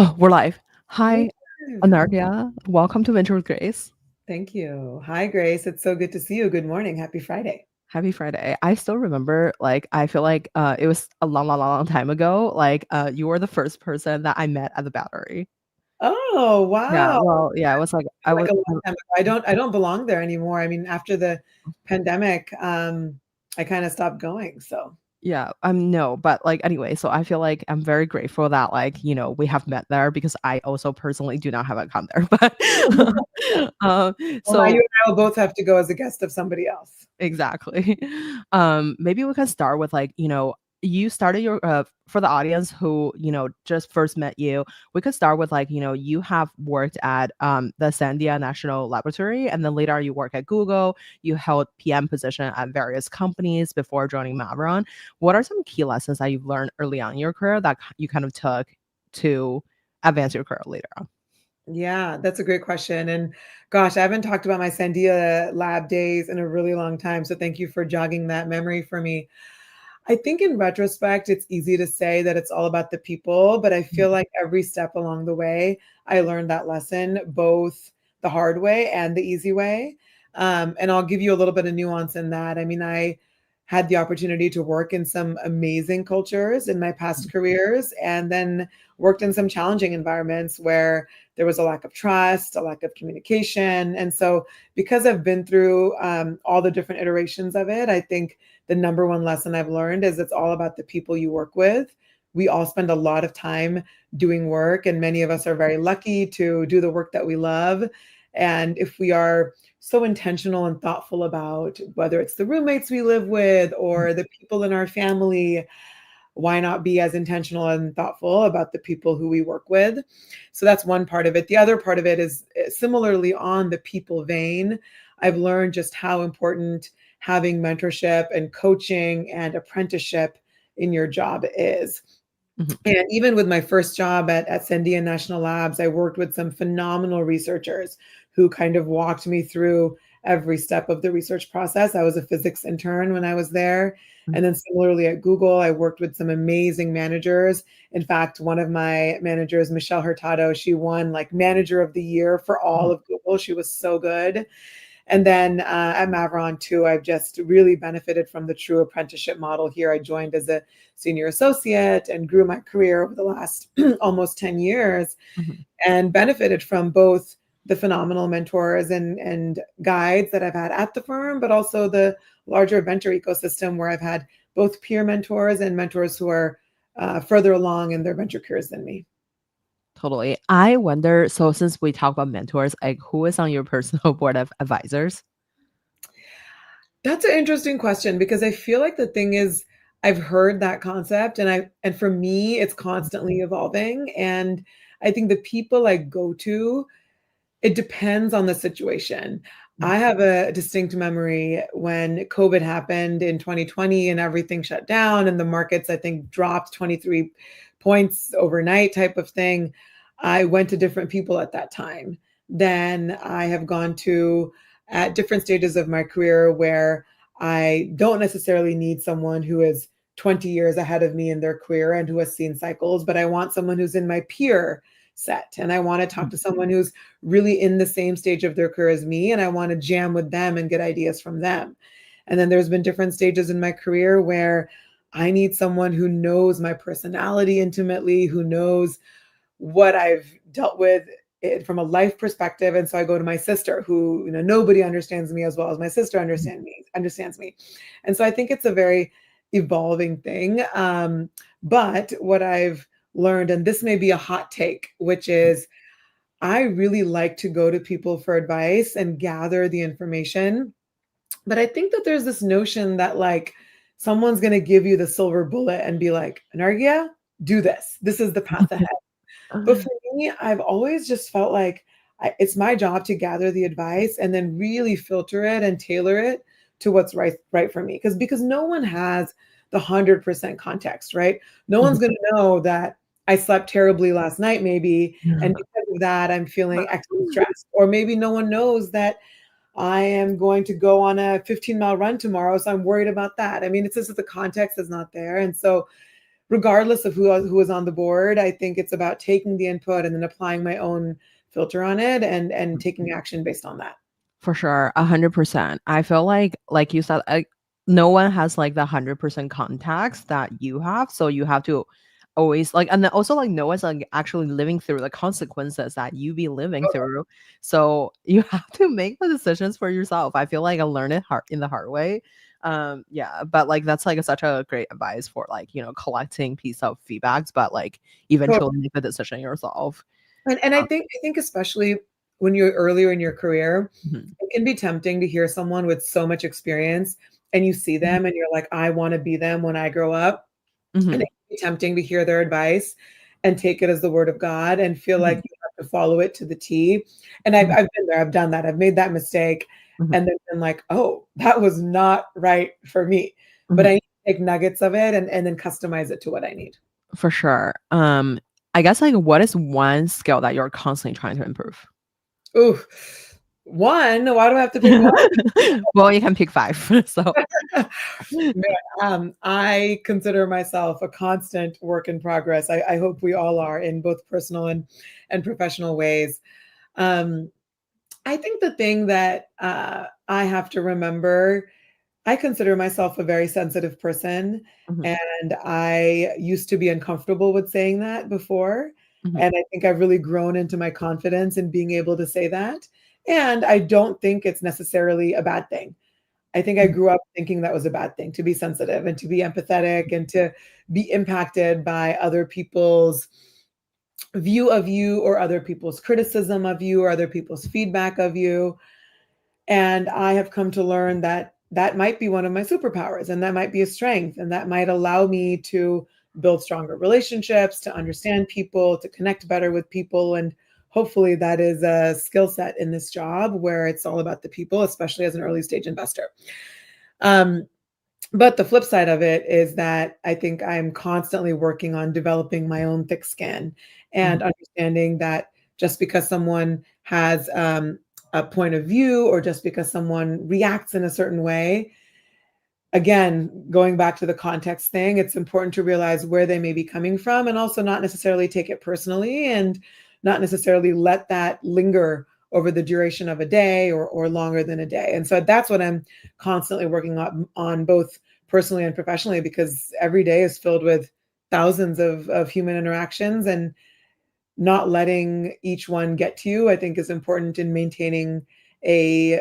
Oh, we're live. Hi, Live. Anarghya. Welcome to Venture with Grace. Thank you. Hi, Grace. It's so good to see you. Good morning. Happy Friday. Happy Friday. I still remember, I feel like it was a long, long, long time ago. You were the first person that I met at the Battery. Oh, Yeah, wow. well, yeah, it was like I Like was. a long time ago. I don't belong there anymore. I mean, after the pandemic, I kind of stopped going. So Yeah, no, but anyway, so I feel like I'm very grateful that we have met there because I also personally do not have a account there. But um, well, now you so and I will both have to go as a guest of somebody else. exactly. Maybe we can start with you started your for the audience who, just first met you, we could start with you have worked at the Sandia National Laboratory, and then later you work at Google. You held PM position at various companies before joining Maveron. What are some key lessons that you've learned early on in your career that you kind of took to advance your career later on? Yeah, that's a great question. And gosh, I haven't talked about my Sandia lab days in a really long time. So thank you for jogging that memory for me. I think in retrospect, it's easy to say that it's all about the people, but I feel like every step along the way, I learned that lesson, both the hard way and the easy way. And I'll give you a little bit of nuance in that. I mean, I had the opportunity to work in some amazing cultures in my past careers, and then worked in some challenging environments where there was a lack of trust, a lack of communication. And so, because I've been through all the different iterations of it, I think the number one lesson I've learned is it's all about the people you work with. We all spend a lot of time doing work, and many of us are very lucky to do the work that we love. And if we are so intentional and thoughtful about whether it's the roommates we live with or the people in our family, why not be as intentional and thoughtful about the people who we work with? So that's one part of it. The other part of it is similarly on the people vein. I've learned just how important having mentorship and coaching and apprenticeship in your job is. Mhm. And even with my first job at Sandia National Labs, I worked with some phenomenal researchers who kind of walked me through every step of the research process. I was a physics intern when I was there. Mhm. And then similarly at Google, I worked with some amazing managers. In fact, one of my managers, Michelle Hurtado, she won like Manager of the Year for all Mhm. of Google. She was so good. And then at Maveron too, I've just really benefited from the true apprenticeship model here. I joined as a senior associate and grew my career over the last almost 10 years Mhm. and benefited from both the phenomenal mentors and guides that I've had at the firm, but also the larger venture ecosystem where I've had both peer mentors and mentors who are further along in their venture careers than me. Totally. I wonder, so since we talk about mentors, who is on your personal board of advisors? That's an interesting question because I feel like the thing is I've heard that concept and for me it's constantly evolving, and I think the people I go to, it depends on the situation. Mhm. I have a distinct memory when COVID happened in 2020 and everything shut down and the markets I think dropped 23 points overnight type of thing. I went to different people at that time than I have gone to at different stages of my career where I don't necessarily need someone who is 20 years ahead of me in their career and who has seen cycles, but I want someone who's in my peer set. And I want to talk Mhm. to someone who's really in the same stage of their career as me. And I want to jam with them and get ideas from them. And then there's been different stages in my career where I need someone who knows my personality intimately, who knows what I've dealt with it from a life perspective. And so I go to my sister who, nobody understands me as well as my sister understands me. And so I think it's a very evolving thing. But what I've learned, and this may be a hot take, which is I really like to go to people for advice and gather the information. But I think that there's this notion that like someone's going to give you the silver bullet and be like, Anarghya, do this. This is the path ahead. But for me, I've always just felt like it's my job to gather the advice and then really filter it and tailor it to what's right for me. Because no one has the 100% context, right? No Mhm. one's going to know that I slept terribly last night, maybe, and Mhm. because of that, I'm feeling extra stressed. Or maybe no one knows that I am going to go on a 15-mile run tomorrow, so I'm worried about that. I mean, it's just that the context is not there, and so regardless of who was on the board, I think it's about taking the input and then applying my own filter on it and taking action based on that. For sure, 100%. I feel like you said, no one has like the 100% contacts that you have, so you have to always like, and then also like no one's like actually living through the consequences that you be living through. So you have to make the decisions for yourself. I feel like I learned it hard in the hard way. Yeah, but like that's like such a great advice for like collecting piece of feedbacks, but like Totally. eventually make the decision yourself. And I think especially when you're earlier in your career, Mhm, it can be tempting to hear someone with so much experience and you see mhm, them and you're like, I want to be them when I grow up. And it mhm, can be tempting to hear their advice and take it as the word of God and feel like mhm, you have to follow it to the T. And I've, mhm, I've been there, I've done that, I've made that mistake mhm, and then been like, oh, that was not right for me. But mhm. I need to take nuggets of it and then customize it to what I need. For sure. I guess like what is one skill that you're constantly trying to improve? Ooh, one, why do I have to pick one? Well, you can pick five. So Man, I consider myself a constant work in progress. I hope we all are in both personal and professional ways. Um, I think the thing that I have to remember, I consider myself a very sensitive person, Mhm, and I used to be uncomfortable with saying that before. mhm, And I think I've really grown into my confidence in being able to say that. And I don't think it's necessarily a bad thing. I think I mhm, grew up thinking that was a bad thing to be sensitive and to be empathetic and to be impacted by other people's view of you or other people's criticism of you or other people's feedback of you. And I have come to learn that that might be one of my superpowers and that might be a strength and that might allow me to build stronger relationships, to understand people, to connect better with people. And hopefully that is a skill set in this job where it's all about the people, especially as an early stage investor. Um, but the flip side of it is that I think I'm constantly working on developing my own thick skin mhm, and understanding that just because someone has a point of view or just because someone reacts in a certain way, again, going back to the context thing, it's important to realize where they may be coming from and also not necessarily take it personally and not necessarily let that linger over the duration of a day or longer than a day. And so that's what I'm constantly working on both personally and professionally, because every day is filled with thousands of human interactions and not letting each one get to you, I think is important in maintaining a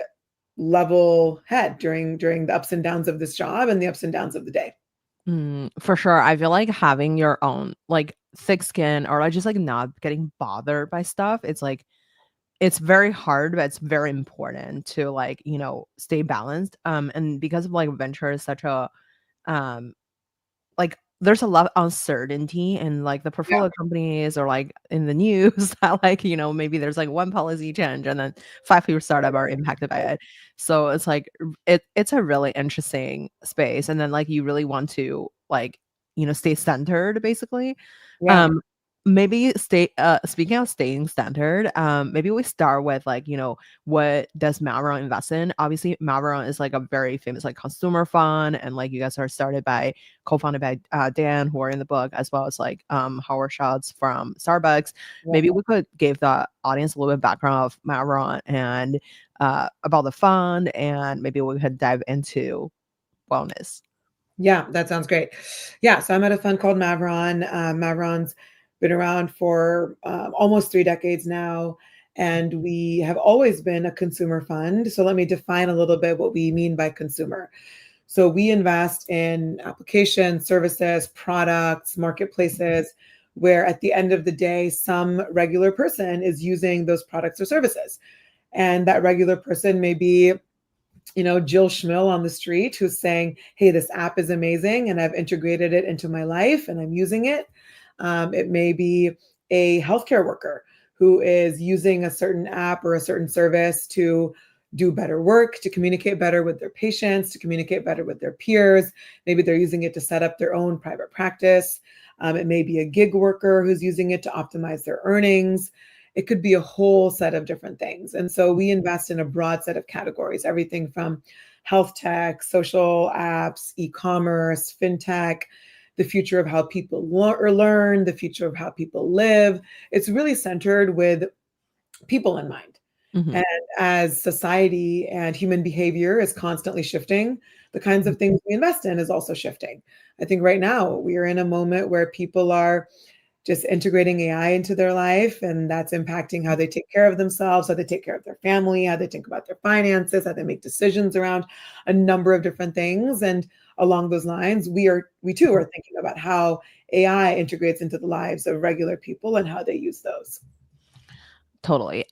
level head during the ups and downs of this job and the ups and downs of the day. For sure. I feel like having your own like thick skin or like just like not getting bothered by stuff, it's like it's very hard, but it's very important to like, stay balanced. And because of like venture is such a um like there's a lot of uncertainty in like the Yeah, portfolio companies or like in the news that like, maybe there's like one policy change and then five people startup are impacted by it. So it's like it's a really interesting space. And then like you really want to like, stay centered basically. yeah, Um, maybe stay speaking of staying centered, maybe we start with like, what does Maveron invest in? Obviously, Maveron is like a very famous like consumer fund, and like you guys are started by co-founded by Dan, who are in the book, as well as like Howard Schultz from Starbucks. yeah. Maybe we could give the audience a little bit of background of Maveron and about the fund, and maybe we could dive into wellness. Yeah, that sounds great. Yeah, so I'm at a fund called Maveron. Maveron's been around for almost 3 decades now, and we have always been a consumer fund. So let me define a little bit what we mean by consumer. So we invest in applications, services, products, marketplaces, where at the end of the day, some regular person is using those products or services. And that regular person may be Jill Schmill on the street who's saying, hey, this app is amazing and I've integrated it into my life and I'm using it. It may be a healthcare worker who is using a certain app or a certain service to do better work, to communicate better with their patients, to communicate better with their peers. Maybe they're using it to set up their own private practice. It may be a gig worker who's using it to optimize their earnings. It could be a whole set of different things. And so we invest in a broad set of categories, everything from health tech, social apps, e-commerce, fintech, the future of how people learn, the future of how people live. It's really centered with people in mind. Mhm. And as society and human behavior is constantly shifting, the kinds Mhm. of things we invest in is also shifting. I think right now we are in a moment where people are just integrating AI into their life, and that's impacting how they take care of themselves, how they take care of their family, how they think about their finances, how they make decisions around a number of different things. And along those lines, we too are thinking about how AI integrates into the lives of regular people and how they use those. Totally.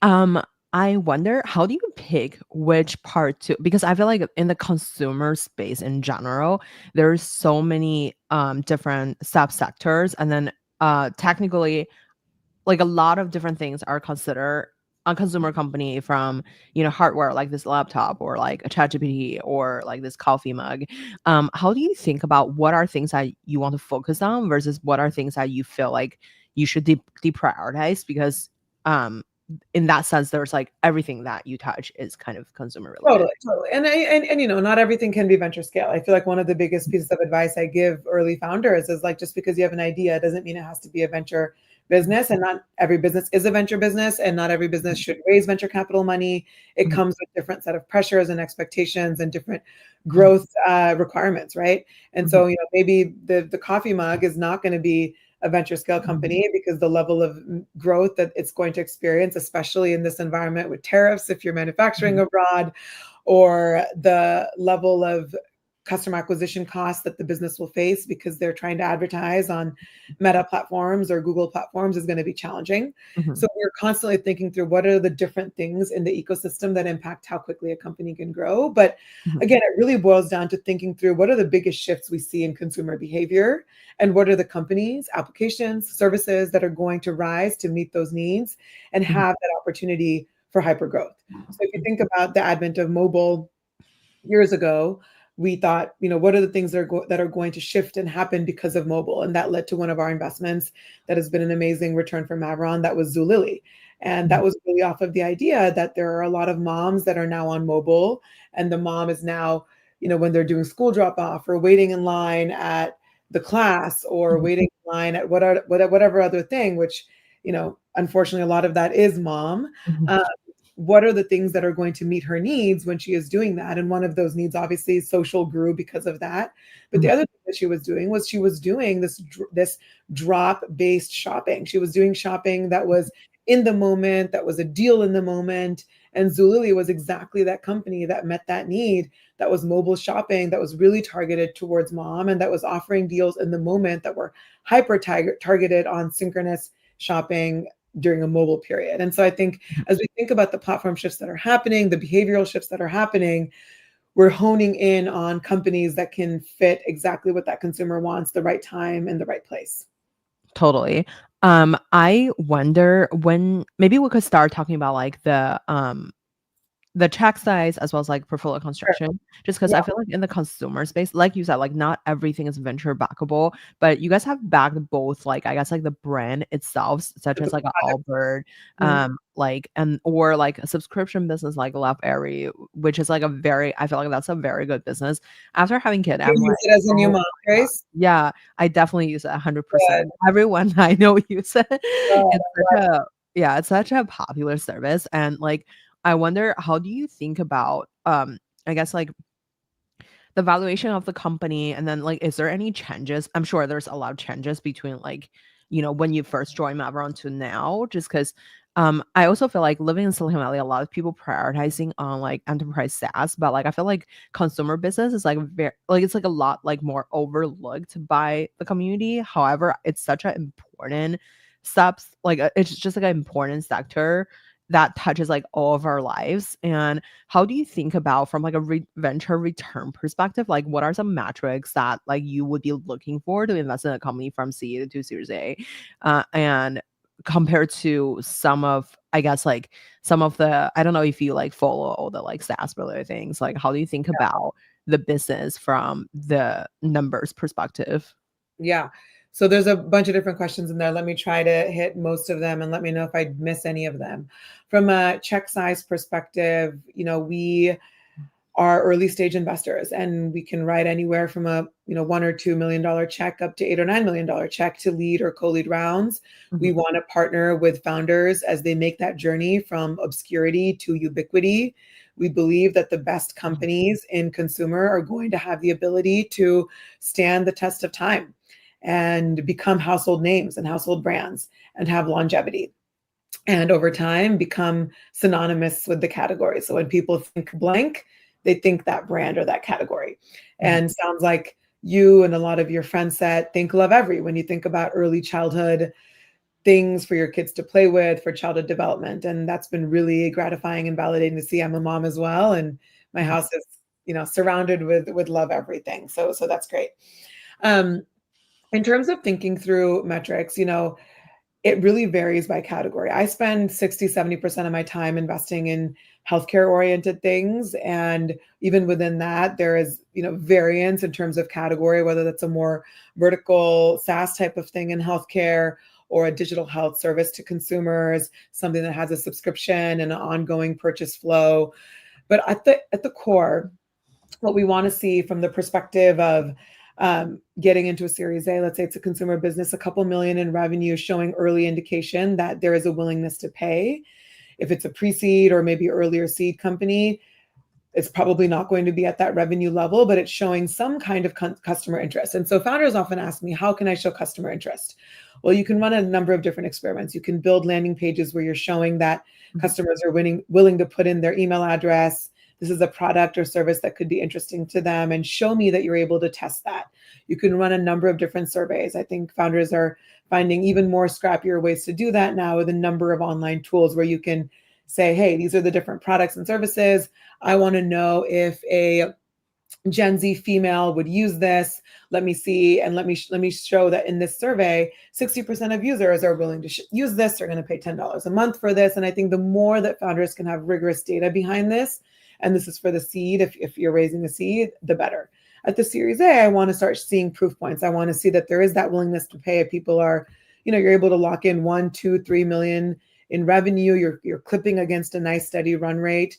I wonder, how do you pick which part to, because I feel like in the consumer space in general, there's so many different subsectors, and then technically like a lot of different things are considered a consumer company, from hardware like this laptop, or like a ChatGPT, or like this coffee mug. How do you think about what are things that you want to focus on versus what are things that you feel like you should deprioritize? Because um in that sense, there's like everything that you touch is kind of consumer related. Totally, totally. And not everything can be venture scale. I feel like one of the biggest pieces of advice I give early founders is like, just because you have an idea doesn't mean it has to be a venture business, and not every business is a venture business, and not every business should raise venture capital money. It Mhm. comes with different set of pressures and expectations and different Mhm. growth requirements, right? And Mhm. so, maybe the coffee mug is not going to be a venture scale Mhm. company because the level of growth that it's going to experience, especially in this environment with tariffs, if you're manufacturing Mhm. abroad, or the level of customer acquisition costs that the business will face because they're trying to advertise on Meta platforms or Google platforms, is going to be challenging. Mhm. So we're constantly thinking through what are the different things in the ecosystem that impact how quickly a company can grow. But Mhm. again, it really boils down to thinking through what are the biggest shifts we see in consumer behavior, and what are the companies, applications, services that are going to rise to meet those needs and Mhm. have that opportunity for hyper growth. So if you think about the advent of mobile years ago, we thought, what are the things that are going to shift and happen because of mobile? And that led to one of our investments that has been an amazing return for Maveron. That was Zulily. And that Mhm. was really off of the idea that there are a lot of moms that are now on mobile. And the mom is now, when they're doing school drop off, or waiting in line at the class, or Mhm. waiting in line at whatever other thing, which, unfortunately, a lot of that is mom. Mhm. uh, what are the things that are going to meet her needs when she is doing that? And one of those needs, obviously, social grew because of that. But the Mhm. other thing that she was doing this drop based shopping. She was doing shopping that was in the moment, that was a deal in the moment. And Zulily was exactly that company that met that need. That was mobile shopping, that was really targeted towards mom, and that was offering deals in the moment that were hyper targeted on synchronous shopping during a mobile period. And so I think, as we think about the platform shifts that are happening, the behavioral shifts that are happening, we're honing in on companies that can fit exactly what that consumer wants, the right time and the right place. Totally. I wonder, when maybe we could start talking about like the check size as well as like portfolio Sure. construction, just because Yeah. I feel like in the consumer space, like you said, like not everything is venture backable, but you guys have backed both, like I guess like the brand itself, such The as like a product. Allbird, Mhm. like, and or like a subscription business like Love Airy, which is like a very, I feel like that's a very good business. After having kid, You I'm like, use it as a new oh mom, my God. Grace? Yeah, I definitely use it 100%. Good. Everyone I know uses it. Good. It's such a, yeah, it's such a popular service. And like, I wonder, how do you think about I guess like the valuation of the company, and then like is there any changes? I'm sure there's a lot of changes between like, when you first joined Maveron to now, just because I also feel like living in Silicon Valley, a lot of people prioritizing on like enterprise SaaS, but like I feel like consumer business is like very, like it's like a lot like more overlooked by the community. However, it's such an important subs, like it's just like an important sector that touches like all of our lives. And how do you think about, from like a venture return perspective, like what are some metrics that like you would be looking for to invest in a company from seed to Series A, and compared to some of, I guess like some of the, I don't know if you like follow all the like SaaS related things, like how do you think about the business from the numbers perspective? Yeah. So there's a bunch of different questions in there. Let me try to hit most of them and let me know if I miss any of them. From a check size perspective, we are early stage investors, and we can write anywhere from a $1 or $2 million check up to $8 or $9 million check to lead or co-lead rounds. We want to partner with founders as they make that journey from obscurity to ubiquity. We believe that the best companies in consumer are going to have the ability to stand the test of time and become household names and household brands and have longevity, and over time become synonymous with the category. So when people think blank, they think that brand or that category. And sounds like you and a lot of your friend set think Lovevery when you think about early childhood things for your kids to play with for childhood development. And that's been really gratifying and validating to see. I'm a mom as well, and my house is, surrounded with love everything. So that's great. In terms of thinking through metrics, it really varies by category. I spend 60-70% of my time investing in healthcare oriented things. And even within that, there is, variance in terms of category, whether that's a more vertical SaaS type of thing in healthcare or a digital health service to consumers, something that has a subscription and an ongoing purchase flow. But at the core, what we want to see from the perspective of getting into a Series A, let's say it's a consumer business, a couple million in revenue, showing early indication that there is a willingness to pay. If it's a pre-seed or maybe earlier seed company, it's probably not going to be at that revenue level, but it's showing some kind of customer interest. And so founders often ask me, how can I show customer interest? Well, you can run a number of different experiments. You can build landing pages where you're showing that customers are willing to put in their email address. This is a product or service that could be interesting to them, and show me that you're able to test that. You can run a number of different surveys. I think founders are finding even more scrappier ways to do that now with a number of online tools where you can say, hey, these are the different products and services. I want to know if a Gen Z female would use this. Let me see, and let me show that in this survey, 60% of users are willing to use this. They're going to pay $10 a month for this. And I think the more that founders can have rigorous data behind this, and this is for the seed, if you're raising a seed, the better. At the Series A, I want to start seeing proof points. I want to see that there is that willingness to pay. If people are, you're able to lock in 1, 2, 3 million in revenue. You're clipping against a nice steady run rate.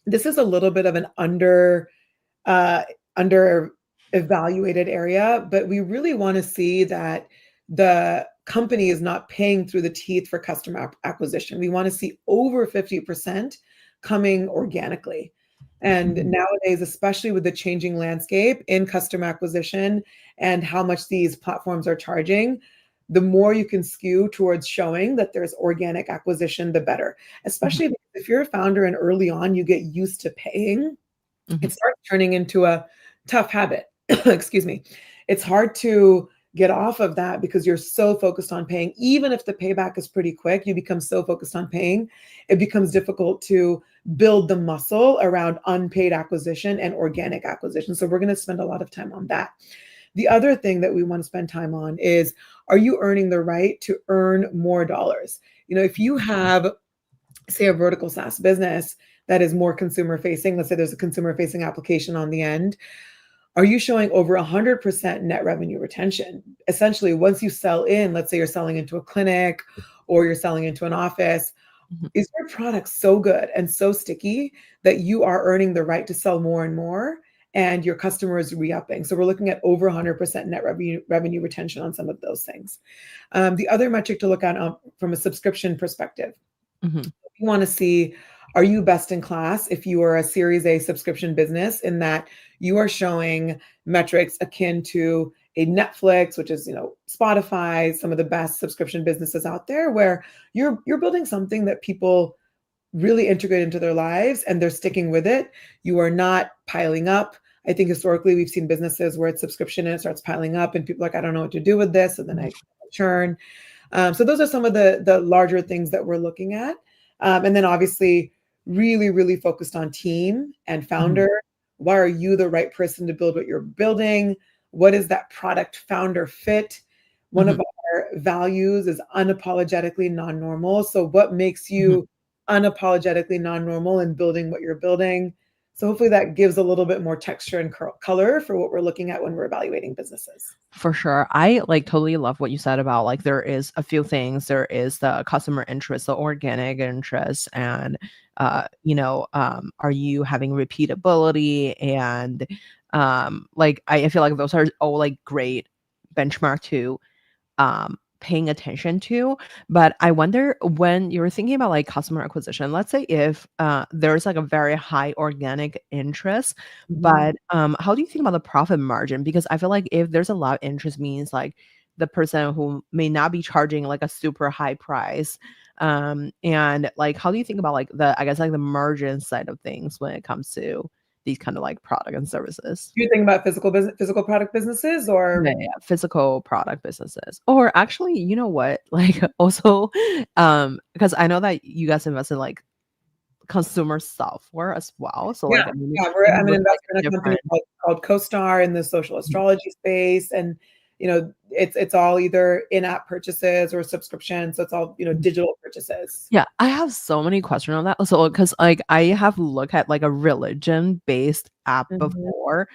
This is a little bit of an under evaluated area, but we really want to see that the company is not paying through the teeth for customer acquisition. We want to see over 50% coming organically. And nowadays, especially with the changing landscape in customer acquisition and how much these platforms are charging, the more you can skew towards showing that there's organic acquisition, the better. Especially if you're a founder and early on you get used to paying, it starts turning into a tough habit. Excuse me. It's hard to get off of that because you're so focused on paying. Even if the payback is pretty quick, you become so focused on paying, it becomes difficult to build the muscle around unpaid acquisition and organic acquisition. So we're going to spend a lot of time on that. The other thing that we want to spend time on is, are you earning the right to earn more dollars? If you have, say, a vertical SaaS business that is more consumer facing, let's say there's a consumer facing application on the end, are you showing over 100% net revenue retention? Essentially, once you sell in, let's say you're selling into a clinic or you're selling into an office, is your product so good and so sticky that you are earning the right to sell more and more, and your customer is re-upping? So we're looking at over 100% net revenue retention on some of those things. The other metric to look at from a subscription perspective, you want to see, are you best in class if you are a Series A subscription business, in that you are showing metrics akin to a Netflix, which is, Spotify, some of the best subscription businesses out there, where you're building something that people really integrate into their lives and they're sticking with it. You are not piling up. I think historically we've seen businesses where it's subscription and it starts piling up and people are like, I don't know what to do with this. And then I churn. So those are some of the larger things that we're looking at. And then obviously really, really focused on team and founder. Why are you the right person to build what you're building? What is that product founder fit? One of our values is unapologetically non-normal. So what makes you unapologetically non-normal in building what you're building? So hopefully that gives a little bit more texture and color for what we're looking at when we're evaluating businesses. For sure. I like totally love what you said about like there is a few things. There is the customer interest, the organic interest, and are you having repeatability and like I feel like those are all like great benchmark to paying attention to. But I wonder when you're thinking about like customer acquisition, let's say if there's like a very high organic interest, Mhm. but how do you think about the profit margin? Because I feel like if there's a lot of interest means like the person who may not be charging like a super high price. And like how do you think about like the I guess like the margin side of things when it comes to these kind of like product and services? You're thinking about physical product businesses Yeah, or yeah, physical product businesses. Or actually, you know what? Like also, because I know that you guys invest in like consumer software as well. So yeah, like, I mean, yeah, maybe I'm an with like investor in a company different. called CoStar in the social Mhm. astrology space, and it's all either in-app purchases or subscription, so it's all digital purchases. Yeah, I have so many questions on that. So, because like I have looked at like a religion-based app Mhm. before,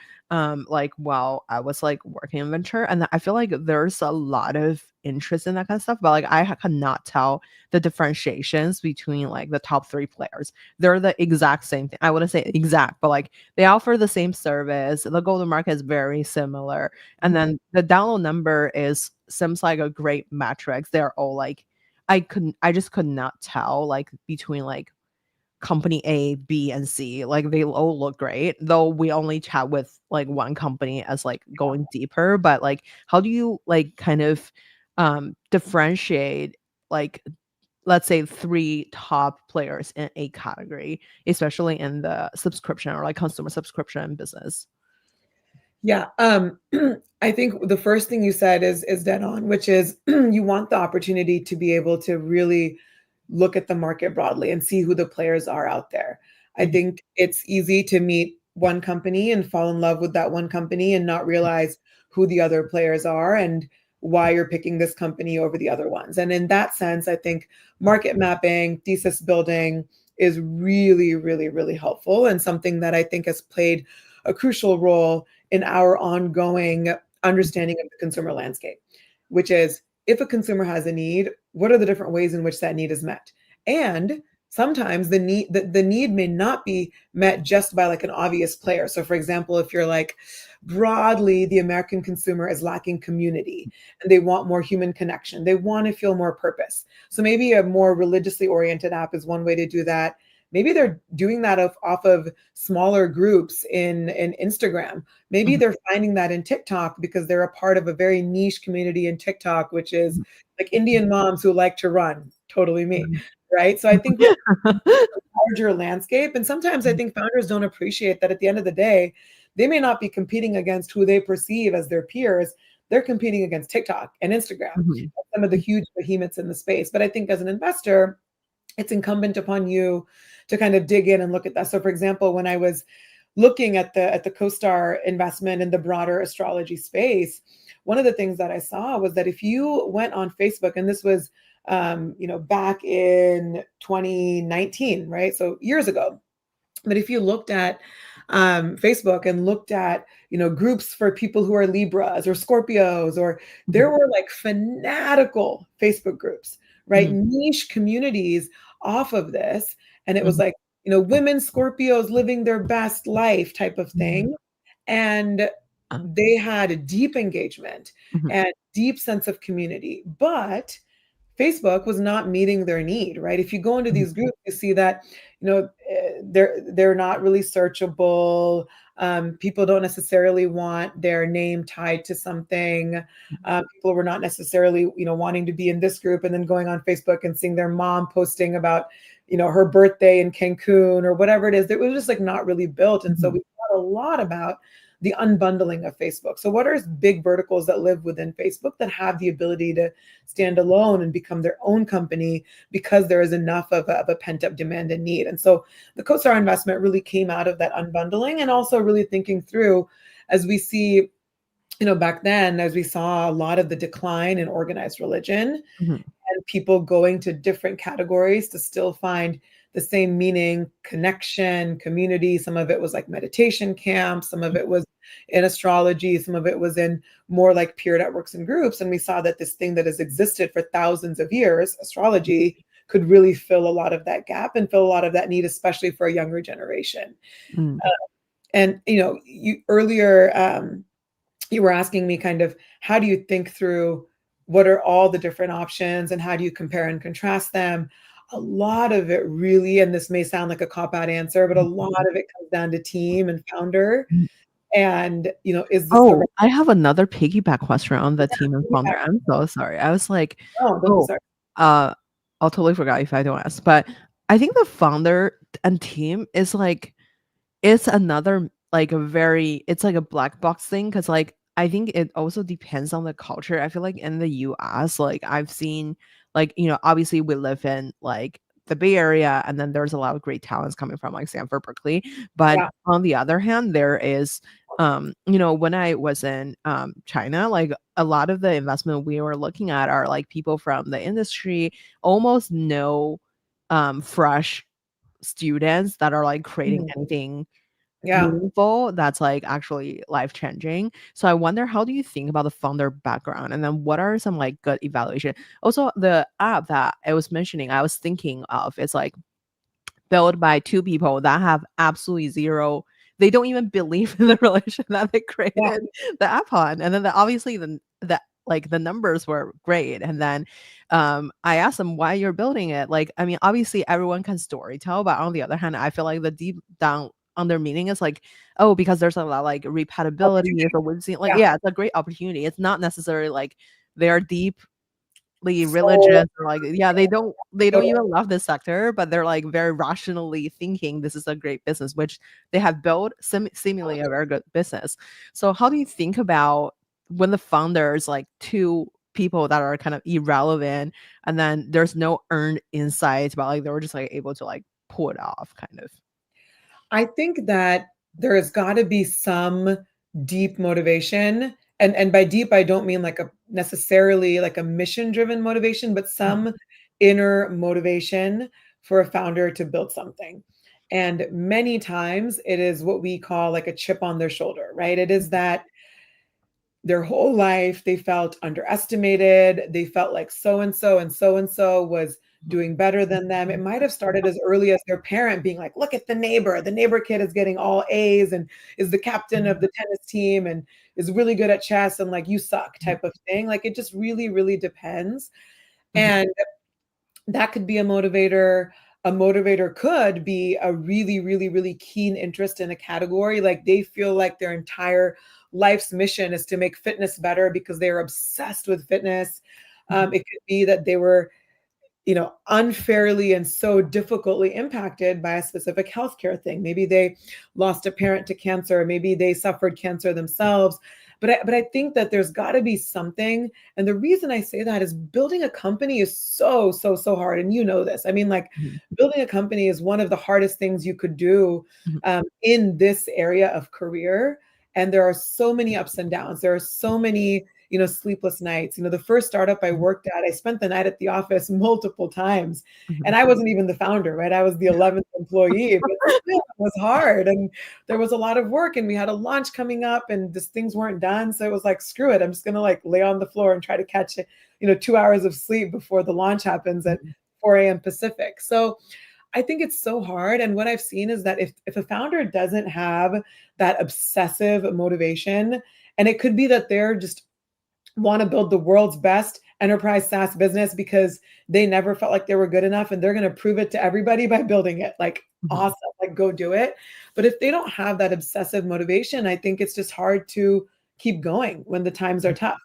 like while I was like working in venture, and I feel like there's a lot of interest in that kind of stuff, but like cannot tell the differentiations between like the top three players. They're the exact same thing. I wouldn't say exact, but like they offer the same service. The go-to market is very similar, and Mhm. then the download number is seems like a great metrics. They're all like I just could not tell like between like company A, B, and C. Like they all look great, though we only chat with like one company as like going deeper. But like how do you like kind of differentiate like let's say three top players in a category, especially in the subscription or like consumer subscription business? Yeah, I think the first thing you said is dead on, which is you want the opportunity to be able to really look at the market broadly and see who the players are out there. I Mhm, think it's easy to meet one company and fall in love with that one company and not realize who the other players are and why you're picking this company over the other ones. And in that sense, I think market mapping, thesis building is really, really, really helpful and something that I think has played a crucial role in our ongoing understanding of the consumer landscape, which is if a consumer has a need, what are the different ways in which that need is met? And sometimes the need may not be met just by like an obvious player. So for example, if you're like broadly the American consumer is lacking community and they want more human connection, they want to feel more purpose. So maybe a more religiously oriented app is one way to do that. Maybe they're doing that off of smaller groups in Instagram. Maybe mhm, they're finding that in TikTok because they're a part of a very niche community in TikTok, which is like Indian moms who like to run. Totally me, mhm, right? So I think we have mhm. a larger landscape. And sometimes I think founders don't appreciate that at the end of the day, they may not be competing against who they perceive as their peers. They're competing against TikTok and Instagram, Mhm, some of the huge behemoths in the space. But I think as an investor, it's incumbent upon you to kind of dig in and look at that. So for example, when I was looking at the CoStar investment in the broader astrology space, one of the things that I saw was that if you went on Facebook, and this was back in 2019, right? So years ago. But if you looked at Facebook and looked at groups for people who are Libras or Scorpios, or there mhm, were like fanatical Facebook groups, right? mhm, Niche communities off of this, and it was mhm, like women Scorpios living their best life type of mhm. thing, and Uh, they had a deep engagement mhm, and deep sense of community, but Facebook was not meeting their need, right? If you go into mhm, these groups, you see that, they're not really searchable. People don't necessarily want their name tied to something. People were not necessarily, wanting to be in this group and then going on Facebook and seeing their mom posting about, her birthday in Cancun or whatever it is. It was just like not really built. And so mhm, we thought a lot about the unbundling of Facebook. So what are big verticals that live within Facebook that have the ability to stand alone and become their own company because there is enough of a pent up demand and need? And so the CoStar investment really came out of that unbundling and also really thinking through as we see, back then, as we saw a lot of the decline in organized religion mhm, and people going to different categories to still find the same meaning, connection, community. Some of it was like meditation camps, some of it was in astrology, some of it was in more like peer networks and groups. And we saw that this thing that has existed for thousands of years, astrology, could really fill a lot of that gap and fill a lot of that need, especially for a younger generation. Mm. And you earlier, you were asking me kind of, how do you think through what are all the different options and how do you compare and contrast them? A lot of it really, and this may sound like a cop-out answer, but a lot of it comes down to team and founder. And, is this the right? Oh, I have another piggyback question on the team and Yeah. founder. I'm so sorry. I was like, Oh, don't be oh, sorry. I'll totally forgot if I don't ask. But I think the founder and team is like, it's another like a very, it's like a black box thing because like I think it also depends on the culture. I feel like in the US, like I've seen like, obviously we live in like the Bay Area and then there's a lot of great talents coming from like Stanford, Berkeley. But Yeah. on the other hand, there is when I was in China, like a lot of the investment we were looking at are like people from the industry, almost no fresh students that are like creating Mhm. anything Yeah. meaningful that's like actually life changing. So I wonder, how do you think about the founder background? And then what are some like good evaluation? Also, the app that I was mentioning, I was thinking of, it's like built by two people that have absolutely zero, they don't even believe in the relation that they Yeah. created the app on. And then obviously the like the numbers were great. And then I asked them why you're building it. Like, I mean, obviously everyone can story tell, but on the other hand, I feel like the deep down under meaning is like, oh, because there's a lot like repetibility. It's a weird scene. Like, Yeah. yeah, it's a great opportunity. It's not necessarily like they're deep So, religious or like, yeah, they don't even love this sector, but they're like very rationally thinking this is a great business, which they have built seemingly a very good business. So how do you think about when the founders like two people that are kind of irrelevant and then there's no earned insight, but like they were just like able to like pull it off kind of. I think that there has got to be some deep motivation. And by deep, I don't mean like a necessarily like a mission driven motivation, but some inner motivation for a founder to build something. And many times it is what we call like a chip on their shoulder, right? It is that their whole life they felt underestimated. They felt like so and so was doing better than them. It might have started as early as their parent being like, look at the neighbor. The neighbor kid is getting all A's and is the captain of the tennis team and is really good at chess and like you suck type of thing. Like it just really, really depends. And that could be a motivator. A motivator could be a really, really, really keen interest in a category. Like they feel like their entire life's mission is to make fitness better because they are obsessed with fitness. It could be that they were, unfairly and so difficultly impacted by a specific healthcare thing. Maybe they lost a parent to cancer. Maybe they suffered cancer themselves. But I think that there's got to be something. And the reason I say that is building a company is so, so, so hard. And you know this. I mean, like building a company is one of the hardest things you could do in this area of career. And there are so many ups and downs. There are so many sleepless nights. The first startup I worked at, I spent the night at the office multiple times. And I wasn't even the founder, right? I was the 11th employee, but still, it was hard. And there was a lot of work and we had a launch coming up and just things weren't done. So it was like, screw it. I'm just going to like lay on the floor and try to catch, 2 hours of sleep before the launch happens at 4 a.m. Pacific. So I think it's so hard. And what I've seen is that if a founder doesn't have that obsessive motivation, and it could be that they're just want to build the world's best enterprise SaaS business because they never felt like they were good enough and they're going to prove it to everybody by building it. Like, awesome, like go do it. But if they don't have that obsessive motivation, I think it's just hard to keep going when the times are tough.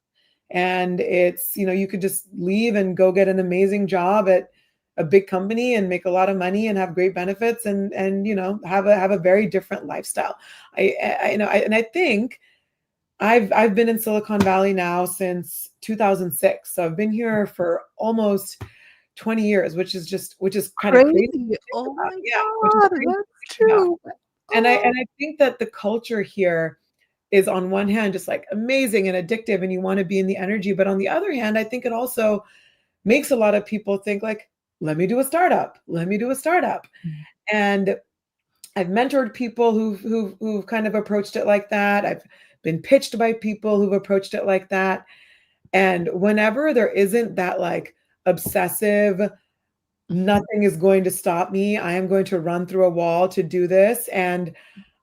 And it's, you could just leave and go get an amazing job at a big company and make a lot of money and have great benefits and have a very different lifestyle. I think I've been in Silicon Valley now since 2006. So I've been here for almost 20 years, which is kind of crazy. Crazy. Oh my Yeah, which is god, crazy to that's think about. true. And I Oh. think that the culture here is on one hand just like amazing and addictive and you want to be in the energy, but on the other hand, I think it also makes a lot of people think like, let me do a startup. Let me do a startup. Mhm. And I've mentored people who've kind of approached it like that. I've been pitched by people who've approached it like that. And whenever there isn't that like obsessive, nothing is going to stop me. I am going to run through a wall to do this. And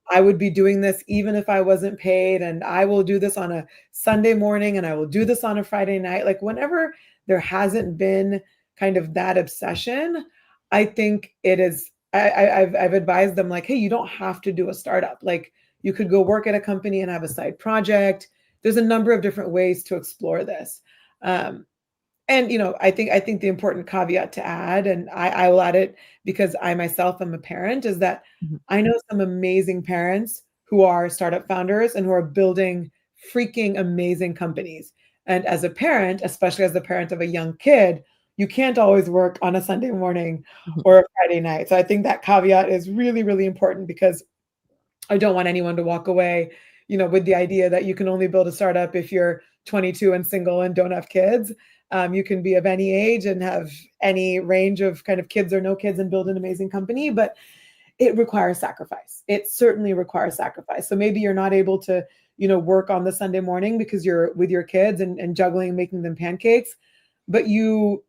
I would be doing this even if I wasn't paid. And I will do this on a Sunday morning and I will do this on a Friday night. Like whenever there hasn't been kind of that obsession, I think it is. I've advised them like, hey, you don't have to do a startup. Like you could go work at a company and have a side project. There's a number of different ways to explore this. Um, and I think the important caveat to add, and I will add it because I myself am a parent, is that Mhm. I know some amazing parents who are startup founders and who are building freaking amazing companies. And as a parent, especially as the parent of a young kid, you can't always work on a Sunday morning Mhm. or a Friday night. So I think that caveat is really, really important because I don't want anyone to walk away, with the idea that you can only build a startup if you're 22 and single and don't have kids. You can be of any age and have any range of kind of kids or no kids and build an amazing company, but it requires sacrifice. It certainly requires sacrifice. So maybe you're not able to, work on the Sunday morning because you're with your kids and juggling, making them pancakes, but you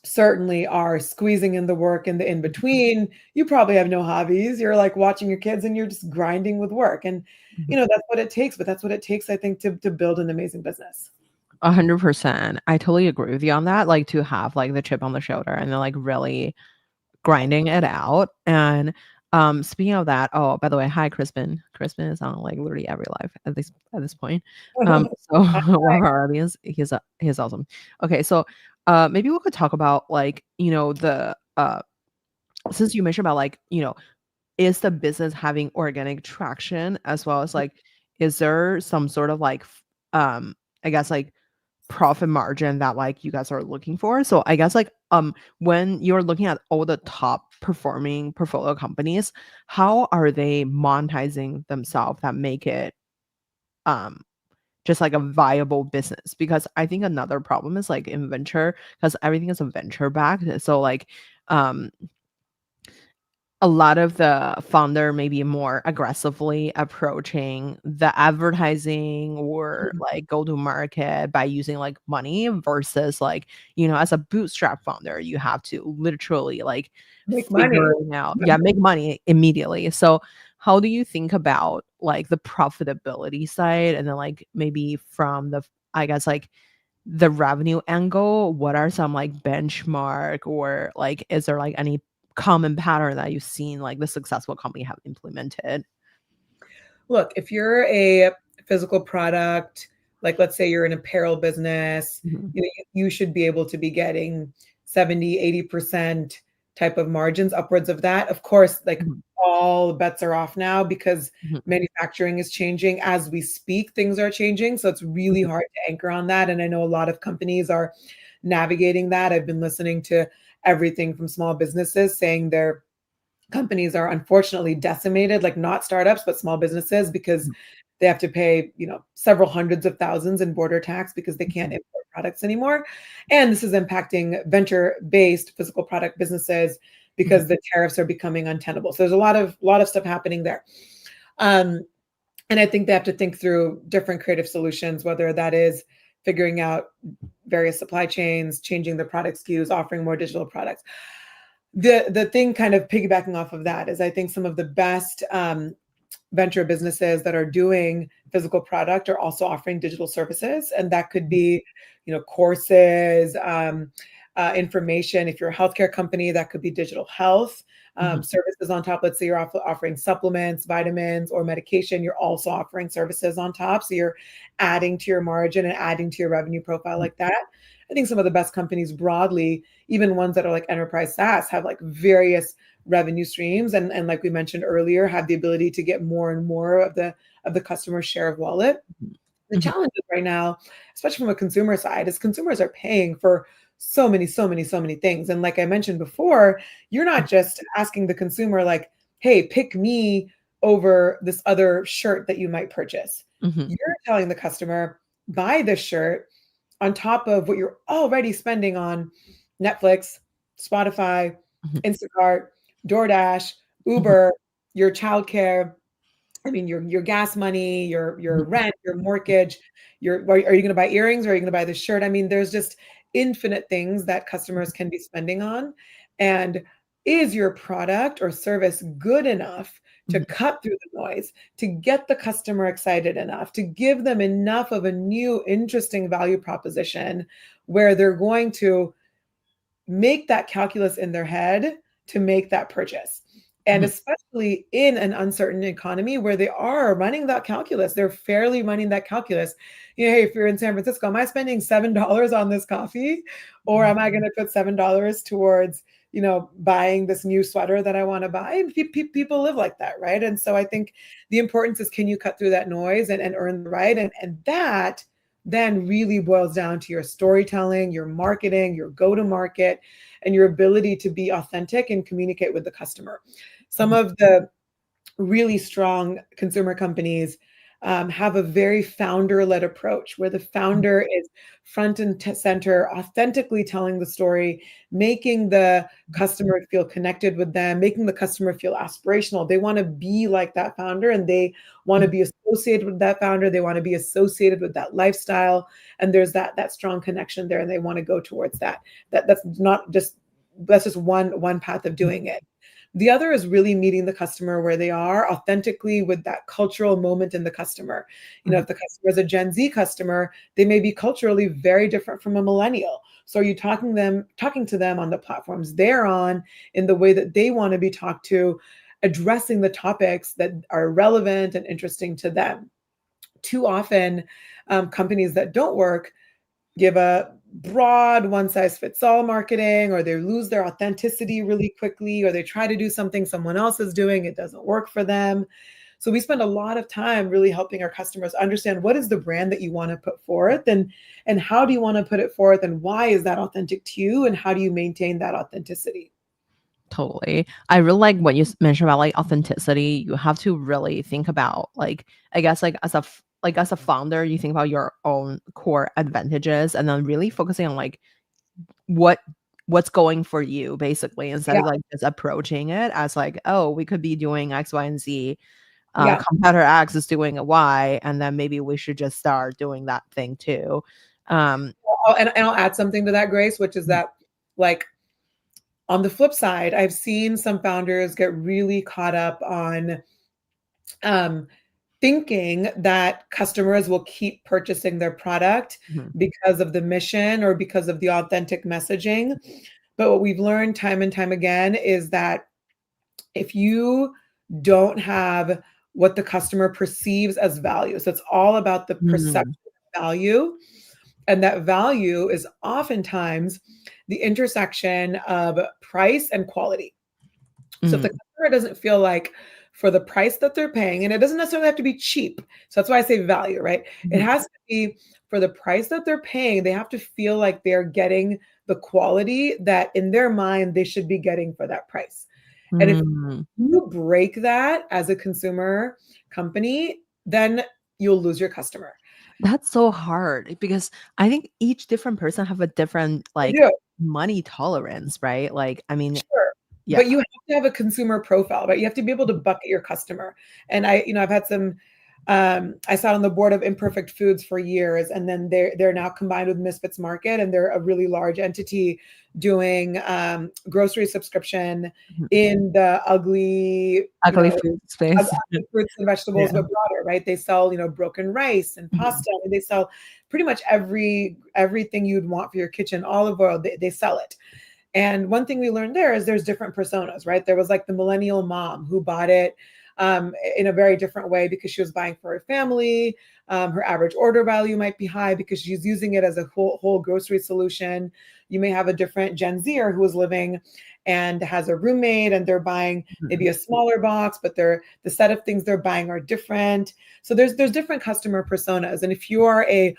certainly are squeezing in the work in the in between. You probably have no hobbies. You're like watching your kids and you're just grinding with work. And Mhm. that's what it takes, but that's what it takes, I think, to build an amazing business. 100%. I totally agree with you on that. Like to have like the chip on the shoulder and then like really grinding it out. And speaking of that, oh, by the way, hi Crispin. Crispin is on like literally every live at this point. So one of our audience, he's awesome. Okay, so maybe we could talk about like, the since you mentioned about like, is the business having organic traction as well as like is there some sort of like I guess like profit margin that like you guys are looking for? So I guess like when you're looking at all the top performing portfolio companies, how are they monetizing themselves that make it um just like a viable business? Because I think another problem is like in venture because everything is a venture backed. So like um a lot of the founder maybe more aggressively approaching the advertising or like go to market by using like money versus like, as a bootstrap founder, you have to literally like Make money. figuring out, yeah, make money immediately. So how do you think about like the profitability side and then like maybe from the, I guess like the revenue angle, what are some like benchmark or like is there like any common pattern that you've seen like the successful company have implemented? Look, if you're a physical product, like let's say you're an apparel business, Mhm, you should be able to be getting 70, 80% type of margins, upwards of that. Of course, like mhm, all bets are off now because mhm, manufacturing is changing as we speak, things are changing. So it's really mhm, hard to anchor on that. And I know a lot of companies are navigating that. I've been listening to everything from small businesses saying they're companies are unfortunately decimated, like not startups, but small businesses, because mhm, they have to pay, several hundreds of thousands in border tax because they can't mhm, import products anymore. And this is impacting venture-based physical product businesses mhm, because the tariffs are becoming untenable. So there's a lot of stuff happening there. Um, and I think they have to think through different creative solutions, whether that is figuring out various supply chains, changing the product SKUs, offering more digital products. The thing kind of piggybacking off of that is I think some of the best venture businesses that are doing physical product are also offering digital services, and that could be, courses, information. If you're a healthcare company, that could be digital health mhm, services on top. Let's say you're offering supplements, vitamins, or medication. You're also offering services on top, so you're adding to your margin and adding to your revenue profile mhm, like that. I think some of the best companies broadly, even ones that are like enterprise SaaS, have like various revenue streams and like we mentioned earlier, have the ability to get more and more of the customer share of wallet. The mhm, challenge right now, especially from a consumer side, is consumers are paying for so many, so many, so many things. And like I mentioned before, you're not just asking the consumer like, hey, pick me over this other shirt that you might purchase. mhm, You're telling the customer, buy this shirt on top of what you're already spending on Netflix, Spotify, Mhm. Instacart, DoorDash, Mhm. Uber, your childcare. I mean, your gas money, your Mhm. rent, your mortgage, are you going to buy earrings or are you going to buy the shirt? I mean, there's just infinite things that customers can be spending on. And is your product or service good enough to Mhm. cut through the noise, to get the customer excited enough, to give them enough of a new, interesting value proposition where they're going to make that calculus in their head to make that purchase. And Mhm. especially in an uncertain economy where they are running that calculus, they're fairly running that calculus. Hey, if you're in San Francisco, am I spending $7 on this coffee? Or am I going to put $7 towards, buying this new sweater that I want to buy? And people live like that, right? And so I think the importance is, can you cut through that noise and earn the right? And that then really boils down to your storytelling, your marketing, your go-to-market, and your ability to be authentic and communicate with the customer. Some Mhm. of the really strong consumer companies have a very founder-led approach where the founder is front and center, authentically telling the story, making the customer feel connected with them, making the customer feel aspirational. They want to be like that founder and they want to Mhm. be associated with that founder. They want to be associated with that lifestyle. And there's that strong connection there and they want to go towards that. That's just one path of doing it. The other is really meeting the customer where they are authentically with that cultural moment in the customer. Mhm. If the customer is a Gen Z customer, they may be culturally very different from a millennial. So are you talking to them on the platforms they're on in the way that they want to be talked to, addressing the topics that are relevant and interesting to them? Too often, companies that don't work give a broad one size fits all marketing, or they lose their authenticity really quickly, or they try to do something someone else is doing, it doesn't work for them. So we spend a lot of time really helping our customers understand what is the brand that you want to put forth, and how do you want to put it forth, and why is that authentic to you, and how do you maintain that authenticity? Totally. I really like what you mentioned about like authenticity. You have to really think about like, I guess like as a founder, you think about your own core advantages and then really focusing on like what what's going for you basically instead Yeah, of like just approaching it as like, oh, we could be doing X, Y, and Z. yeah. Competitor X is doing a Y, and then maybe we should just start doing that thing too. Um, And I'll add something to that, Grace, which is mhm. that, like, on the flip side, I've seen some founders get really caught up on um, thinking that customers will keep purchasing their product Mhm. because of the mission or because of the authentic messaging. But what we've learned time and time again is that if you don't have what the customer perceives as value, so it's all about the perception Mm, of value. And that value is oftentimes the intersection of price and quality. So if the mm, customer doesn't feel like for the price that they're paying, and it doesn't necessarily have to be cheap. So that's why I say value, right? It mhm, has to be for the price that they're paying, they have to feel like they're getting the quality that in their mind they should be getting for that price. And if mm. you break that as a consumer company, then you'll lose your customer. That's so hard because I think each different person have a different They like do. money tolerance, right? Like, I mean, Sure. yeah. But you have to have a consumer profile, right? You have to be able to Mhm, bucket your customer. And I've had some, I sat on the board of Imperfect Foods for years, and then they're now combined with Misfits Market, and they're a really large entity doing grocery subscription mhm. in the ugly, Ugly food space. ugly fruits and vegetables, Yeah. but broader, right? They sell, broken rice and Mhm, pasta, and they sell pretty much everything you'd want for your kitchen, olive oil, they sell it. And one thing we learned there is there's different personas, right? There was like the millennial mom who bought it in a very different way because she was buying for her family. Her average order value might be high because she's using it as a whole grocery solution. You may have a different Gen Zer who is living and has a roommate and they're buying maybe mhm, a smaller box, but the set of things they're buying are different. So there's different customer personas. And if you are a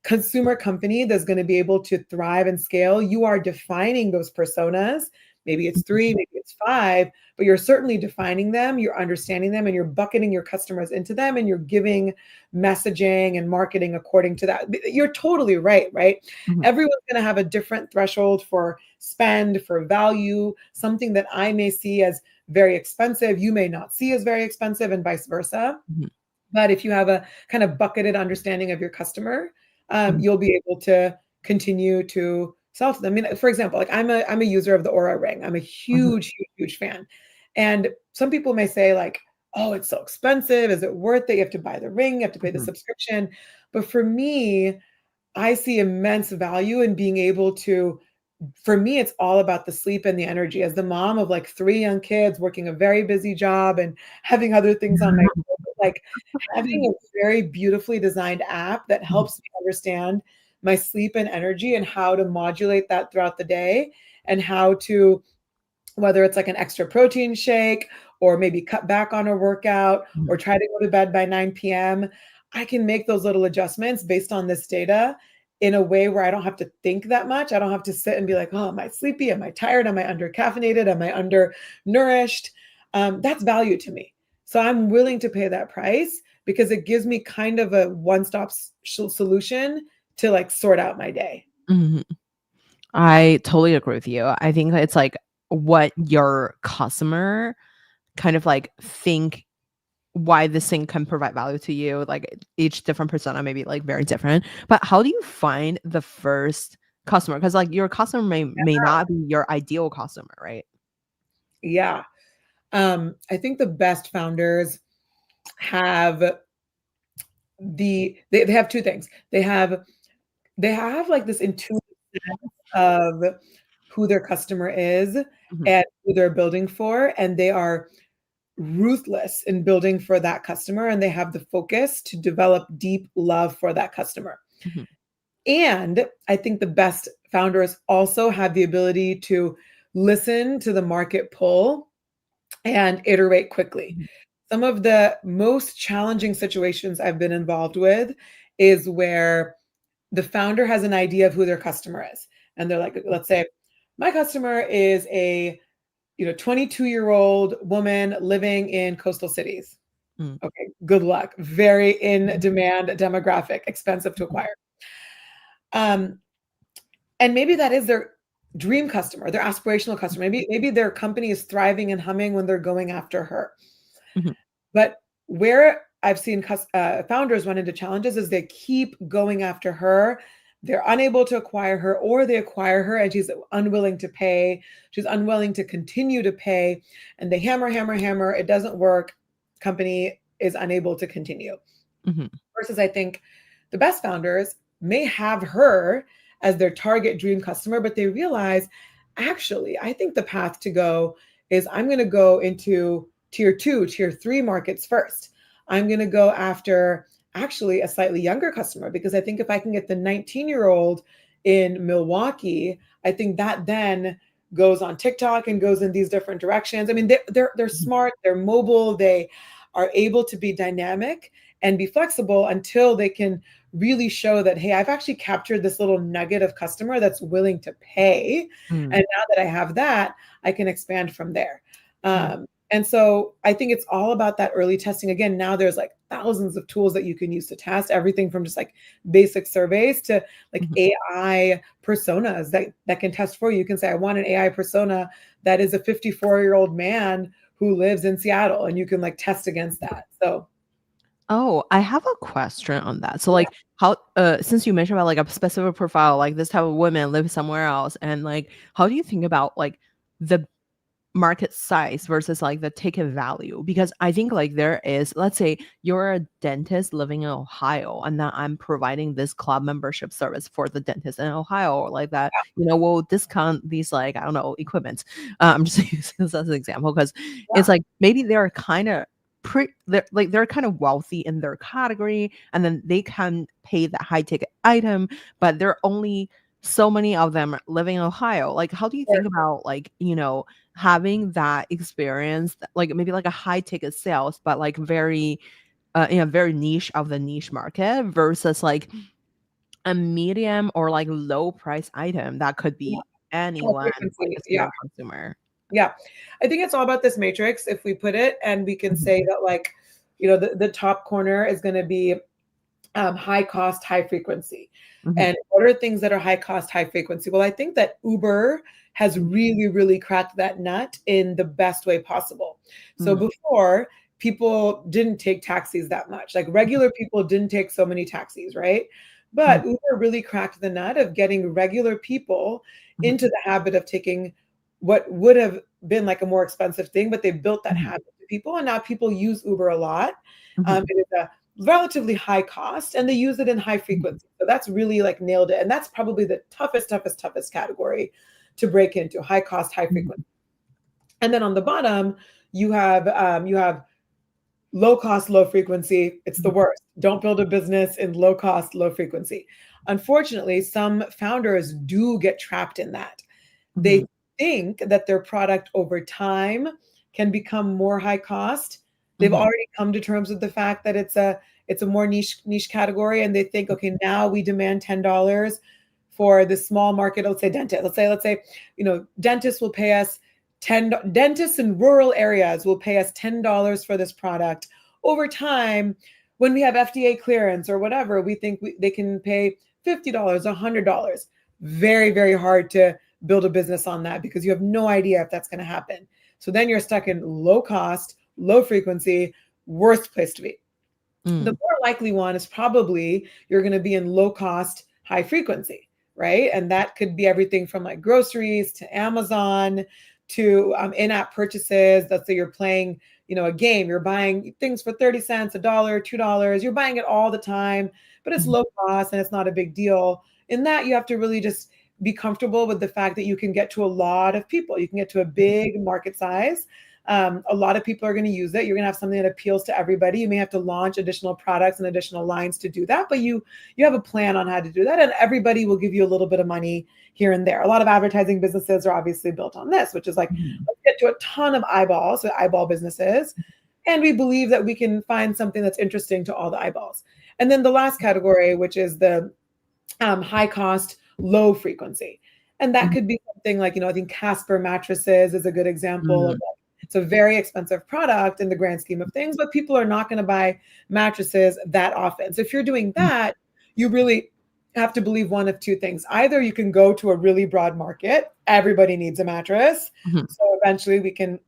consumer company that's going to be able to thrive and scale, you are defining those personas maybe it's 3, maybe it's 5, but you're certainly defining them, you're understanding them, and you're bucketing your customers into them, and you're giving messaging and marketing according to that. You're totally right, right? Mhm. Everyone's going to have a different threshold for spend, for value, something that I may see as very expensive, you may not see as very expensive, and vice versa. Mhm. But if you have a kind of bucketed understanding of your customer, Mhm. you'll be able to continue to sell to them. I mean, for example, like I'm a user of the Aura ring. I'm a Mhm. huge fan. And some people may say like, oh, it's so expensive. Is it worth it? You have to buy the ring, you have to pay the Mhm. subscription. But for me, I see immense value in being able to, for me, it's all about the sleep and the energy. As the mom of like 3 young kids, working a very busy job and having other things on my plate, like having a very beautifully designed app that Mhm. helps me understand my sleep and energy and how to modulate that throughout the day, and how to, whether it's like an extra protein shake or maybe cut back on a workout or Mhm. try to go to bed by 9 p.m. I can make those little adjustments based on this data in a way where I don't have to think that much. I don't have to sit and be like, oh, am I sleepy? Am I tired? Am I under caffeinated? Am I undernourished? That's value to me. So I'm willing to pay that price because it gives me kind of a one-stop solution to like sort out my day. Mhm. I totally agree with you. I think that it's like what your customer kind of like think why this thing can provide value to you. Like each different persona may be like very different. But how do you find the first customer? Because like your customer may not be your ideal customer, right? Yeah. I think the best founders have they have two things. They have like this intuitive sense of who their customer is Mhm. and who they're building for, and they are ruthless in building for that customer, and they have the focus to develop deep love for that customer. Mhm. And I think the best founders also have the ability to listen to the market pull and iterate quickly. Mhm. Some of the most challenging situations I've been involved with is where the founder has an idea of who their customer is. And they're like, let's say, my customer is a 22-year-old woman living in coastal cities. Mm. Okay, good luck. Very in demand demographic, expensive to Mhm. acquire. Um, and maybe that is their dream customer, their aspirational customer. Maybe their company is thriving and humming when they're going after her. Mhm. But where I've seen founders run into challenges is they keep going after her. They're unable to acquire her, or they acquire her and she's unwilling to pay. She's unwilling to continue to pay. And they hammer, hammer, hammer. It doesn't work. Company is unable to continue. Mhm. Versus, I think the best founders may have her as their target dream customer, but they realize, actually, I think the path to go is I'm going to go into tier 2, tier 3 markets first. I'm going to go after actually a slightly younger customer, because I think if I can get the 19-year-old in Milwaukee, I think that then goes on TikTok and goes in these different directions. I mean, they're Mhm. smart, they're mobile, they are able to be dynamic and be flexible until they can really show that, hey, I've actually captured this little nugget of customer that's willing to pay. Mm. And now that I have that, I can expand from there. Mm. And so I think it's all about that early testing. Again, now there's like thousands of tools that you can use to test everything from just like basic surveys to like Mhm. AI personas that can test for you. You can say, I want an AI persona that is a 54-year-old man who lives in Seattle, and you can like test against that. So Oh, I have a question on that. So yeah. like how since you mentioned about like a specific profile, like this type of women live somewhere else, and like how do you think about like the market size versus like the ticket value? Because I think like there is, let's say you're a dentist living in Ohio and then I'm providing this club membership service for the dentist in Ohio, or like that, we'll discount these like, I don't know, equipments. I'm just using this as an example because it's Yeah. like maybe they're kind of they're kind of wealthy in their category and then they can pay that high ticket item, but there are only so many of them living in Ohio. Like how do you Sure. think about like, having that experience, like maybe like a high ticket sales, but like very in a very niche of the niche market versus like a medium or like low price item that could Yeah. be anyone, like frequency. a Yeah. serial consumer. Yeah. I think it's all about this matrix, if we put it, and we can Mhm, say that, like, the top corner is going to be high cost, high frequency. mhm, And what are things that are high cost, high frequency? Well, I think that Uber has mhm, really, really cracked that nut in the best way possible. So mhm, before, people didn't take taxis that much. Like regular people didn't take so many taxis, right? mhm, But Uber really cracked the nut of getting regular people mhm, into the habit of taking what would have been like a more expensive thing, but they built that mhm, habit to people, and now people use Uber a lot. mhm, It is a relatively high cost, and they use it in high mhm, frequency. So that's really like nailed it. And that's probably the toughest category to break into: high cost, high mhm, frequency. And then on the bottom, you have low cost, low frequency. It's the mhm, worst. Don't build a business in low cost, low frequency. Unfortunately, some founders do get trapped in that. They mhm, think that their product over time can become more high cost. They've mhm, already come to terms with the fact that it's a more niche category, and they think, okay, now we demand $10 for the small market. Let's say dentist. Let's say dentists will pay us 10. Dentists in rural areas will pay us $10 for this product. Over time, when we have FDA clearance or whatever, we think they can pay $50, $100. Very, very hard to build a business on that because you have no idea if that's going to happen. So then you're stuck in low cost, low frequency, worst place to be. The mm, more likely one is probably you're going to be in low cost, high frequency, right? And that could be everything from like groceries to Amazon to in-app purchases. Let's say you're playing, a game, you're buying things for 30 cents, a dollar, $2. You're buying it all the time, but it's mhm, low cost and it's not a big deal. In that, you have to really just be comfortable with the fact that you can get to a lot of people. You can get to a big market size. A lot of people are going to use it. You're going to have something that appeals to everybody. You may have to launch additional products and additional lines to do that, but you have a plan on how to do that, and everybody will give you a little bit of money here and there. A lot of advertising businesses are obviously built on this, which is like, mhm, let's get to a ton of eyeballs, so eyeball businesses, and we believe that we can find something that's interesting to all the eyeballs. And then the last category, which is the high cost, low frequency. And that mhm, could be something like, I think Casper mattresses is a good example of mm, that. It's a very expensive product in the grand scheme of things, but people are not going to buy mattresses that often. So if you're doing mhm, that, you really have to believe one of two things. Either you can go to a really broad market, everybody needs a mattress. mhm, So eventually we can,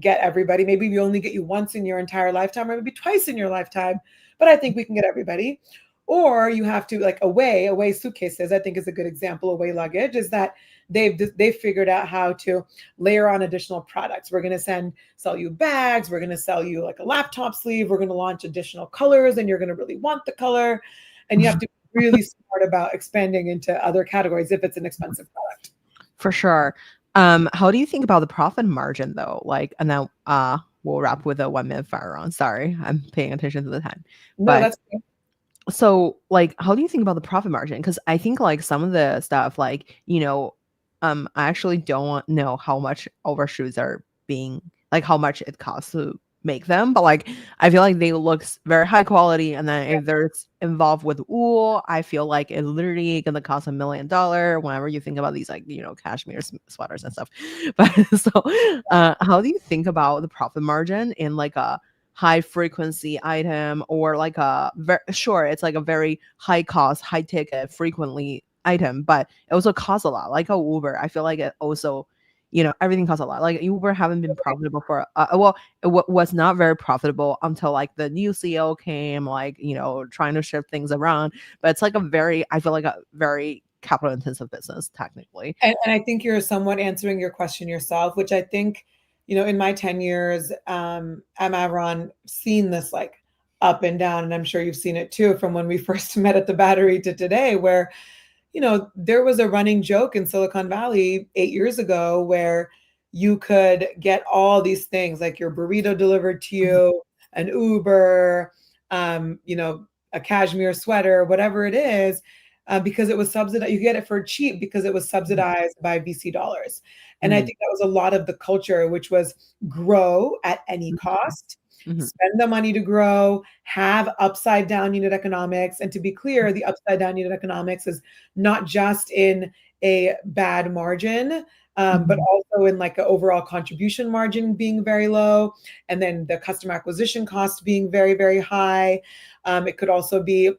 get everybody. Maybe we only get you once in your entire lifetime, or maybe twice in your lifetime, but I think we can get everybody. Or you have to, like, away suitcases, I think, is a good example. Away luggage is that they've figured out how to layer on additional products. We're going to sell you bags, we're going to sell you like a laptop sleeve, we're going to launch additional colors, and you're going to really want the color, and you have to be really smart about expanding into other categories if it's an expensive product. for sure. How do you think about the profit margin though? Like, and then we'll wrap with a 1 minute fire round. Sorry, I'm paying attention to the time. No, But that's okay. so like how do you think about the profit margin? Because I think like some of the stuff like, I actually don't know how much overshoots are being like how much it costs to make them, but like I feel like they look very high quality, and then if there's involved with wool, I feel like it's literally gonna cost $1 million whenever you think about these like cashmere sweaters and stuff. But so how do you think about the profit margin in like a high frequency item, or like a sure, it's like a very high cost, high ticket, frequently item, but it also costs a lot. Like a Uber, I feel like it also, everything costs a lot. Like Uber haven't been profitable for well, it was not very profitable until like the new CEO came, like trying to shift things around. But it's like I feel like a very capital intensive business technically. And I think you're somewhat answering your question yourself, which I think, in my 10 years at Maveron, seen this like up and down. And I'm sure you've seen it too, from when we first met at the Battery to today, where, there was a running joke in Silicon Valley 8 years ago where you could get all these things like your burrito delivered to Mhm, you, an Uber, a cashmere sweater, whatever it is, because it was subsidized. You get it for cheap because it was mhm, subsidized by VC dollars. And I mhm, think that was a lot of the culture, which was grow at any cost, mhm, spend the money to grow, have upside down unit economics. And to be clear, the upside down unit economics is not just in a bad margin, but Mhm. also in like an overall contribution margin being very low, and then the customer acquisition cost being very, very high. It could also be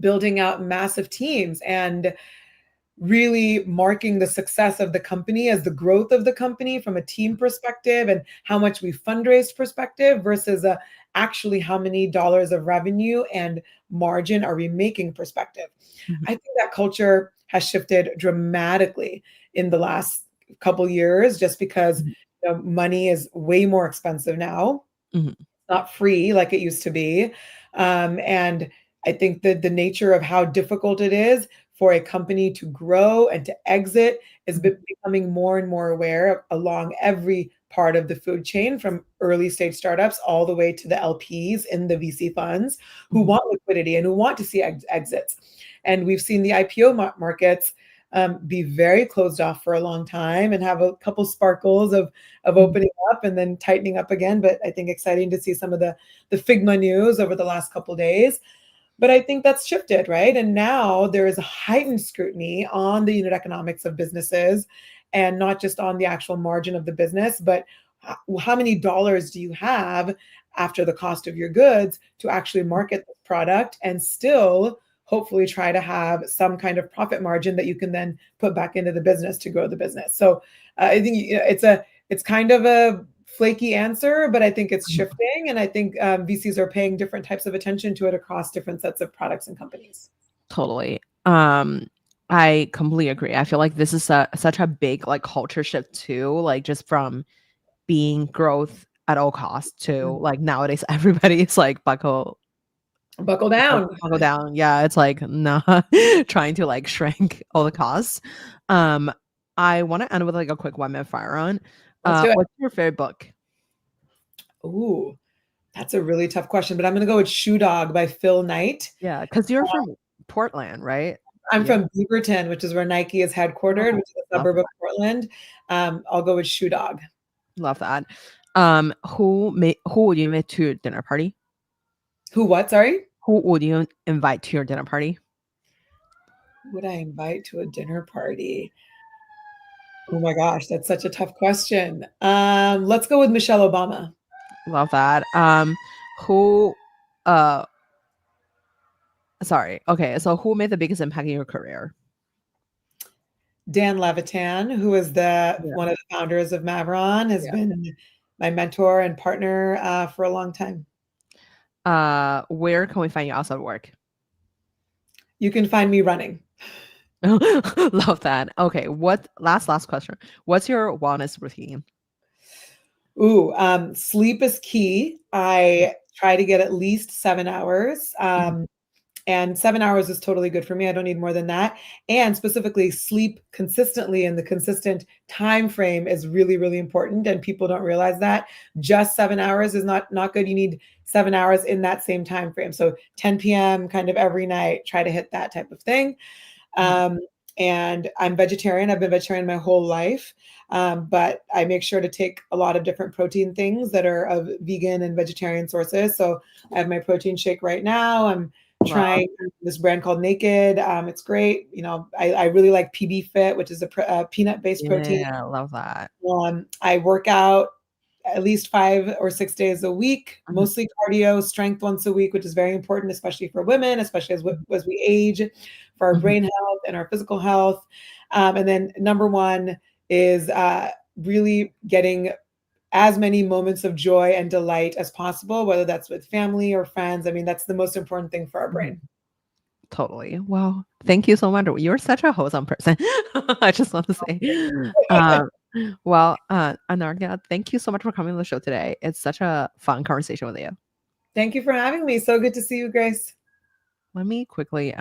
building out massive teams and really marking the success of the company as the growth of the company from a team perspective and how much we fundraised perspective versus actually how many dollars of revenue and margin are we making perspective. Mhm. I think that culture has shifted dramatically in the last couple years just because Mhm. money is way more expensive now, Mhm. not free like it used to be. And I think that the nature of how difficult it is for a company to grow and to exit is Mhm. becoming more and more aware along every part of the food chain, from early stage startups all the way to the LPs in the VC funds who Mhm. want liquidity and who want to see exits. And we've seen the IPO markets be very closed off for a long time and have a couple sparkles of Mhm. opening up and then tightening up again. But I think exciting to see some of the Figma news over the last couple days. But I think that's shifted, right? And now there is a heightened scrutiny on the unit economics of businesses and not just on the actual margin of the business, but how many dollars do you have after the cost of your goods to actually market the product and still hopefully try to have some kind of profit margin that you can then put back into the business to grow the business. So I think it's kind of a flaky answer, but I think it's Mhm. shifting, and I think VCs are paying different types of attention to it across different sets of products and companies. Totally. I completely agree. I feel like this is such a big like culture shift too, like just from being growth at all costs to Mhm. like nowadays everybody is like Buckle down. buckle down. Yeah, it's like not trying to like shrink all the costs. Um, I want to end with like a quick 1 minute fire run. Let's do it. What's your favorite book? Ooh, that's a really tough question, but I'm going to go with Shoe Dog by Phil Knight. Yeah, because you're from Portland, right? I'm Yeah. from Beaverton, which is where Nike is headquartered, Oh, which is a love suburb of Portland. I'll go with Shoe Dog. love that. Who would you invite to your dinner party? Who, what? Sorry? Who would you invite to your dinner party? Would I invite to a dinner party? Oh my gosh, that's such a tough question. Let's go with Michelle Obama. Love that. Who uh sorry. Okay, so who made the biggest impact in your career? Dan Levitan, who is the Yeah. one of the founders of Maveron, has Yeah. been my mentor and partner for a long time. Where can we find you outside of work? You can find me running. Love that. Okay, what last question. What's your wellness routine? Ooh, sleep is key. I try to get at least 7 hours. Mhm. And 7 hours is totally good for me. I don't need more than that. And specifically, sleep consistently in the consistent time frame is really, really important. And people don't realize that. Just 7 hours is not good. You need 7 hours in that same time frame. So 10 p.m. kind of every night, try to hit that type of thing. Mhm. Um, and I'm vegetarian. I've been vegetarian my whole life, but I make sure to take a lot of different protein things that are of vegan and vegetarian sources. So I have my protein shake right now. I'm Love. trying this brand called Naked. It's great. I really like PB Fit, which is a peanut-based protein. Yeah, love that. I work out at least 5 or 6 days a week, Mhm. mostly cardio, strength once a week, which is very important, especially for women, especially as we age, for our Mhm. brain health and our physical health. And then number one is really getting as many moments of joy and delight as possible, whether that's with family or friends. I mean, that's the most important thing for our Mhm. brain. Totally. Well, thank you so much. You're such a wholesome person. I just want to say. Um, Anarghya, thank you so much for coming on the show today. It's such a fun conversation with you. Thank you for having me. So good to see you, Grace. Let me quickly